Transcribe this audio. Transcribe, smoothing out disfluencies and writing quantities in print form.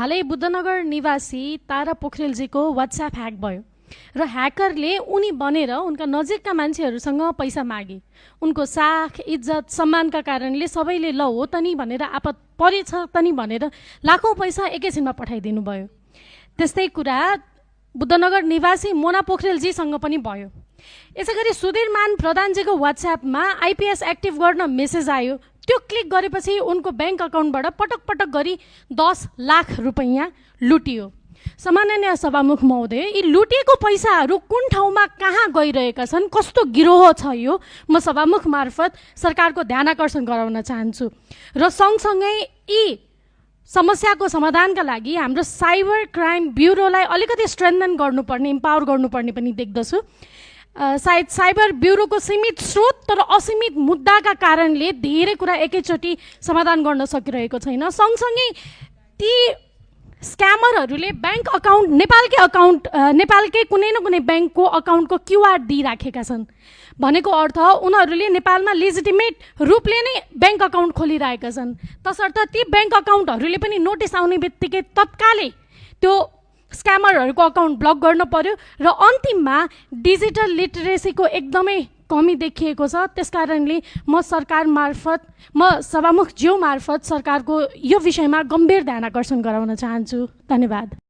हालै बुद्धनगर निवासी तारा पोखरेलजीको WhatsApp hack भयो र ह्याकरले उनी बनेर उनका नजिकका मान्छेहरूसँग पैसा मागे। उनको साख इज्जत सम्मानका कारणले सबैले ल हो त नि भनेर आपत परेछ त नि भनेर लाखौं पैसा एकैछिनमा पठाइदिनु भयो। त्यस्तै कुरा बुद्धनगर निवासी मोना पोखरेलजीसँग पनि भयो। यसैगरी सुधीरमान प्रधानजीको व्हाट्सएपमा आइपीएस एक्टिभ गर्न मेसेज आयो। त्यो क्लिक गरेपछि उनको बैंक अकाउन्टबाट पटक पटक गरी 10 लाख रुपैयाँ लुटियो। सामान्य सभामुख महोदय, यी लुटिएको पैसाहरू कुन ठाउँमा कहाँ गइरहेका छन्, कस्तो गिरोह छ यो, म सभामुख मार्फत सरकारको ध्यान आकर्षण गराउन चाहन्छु। र सँगसँगै यी समस्याको समाधानका लागि हाम्रो साइबर क्राइम ब्युरोलाई अलिकति स्ट्रेन्थन गर्नुपर्ने, इम्पावर गर्नुपर्ने पनि देख्दछु। सायद साइबर ब्युरोको सीमित स्रोत तर असीमित मुद्दाका कारणले धेरै कुरा एकैचोटि समाधान गर्न सकिरहेको छैन। सँगसँगै ती स्क्यामरहरूले बैंक अकाउन्ट, नेपालकै कुनै न कुनै बैंकको अकाउन्टको क्यूआर दिइराखेका छन्। भनेको अर्थ उनीहरूले नेपालमा लेजिटिमेट रूपले नै बैंक अकाउन्ट खोलिरहेका छन्। तसर्थ ती बैंक अकाउन्टहरूले पनि नोटिस आउने बित्तिकै तत्कालै त्यो स्क्यामरहरूको अकाउन्ट ब्लक गर्न पर्यो। र अन्तिममा डिजिटल लिटरेसीको एकदमै कमी देखिएको छ। त्यसकारणले म सभामुख ज्यू मार्फत सरकारको यो विषयमा गम्भीर ध्यान आकर्षण गराउन चाहन्छु। धन्यवाद।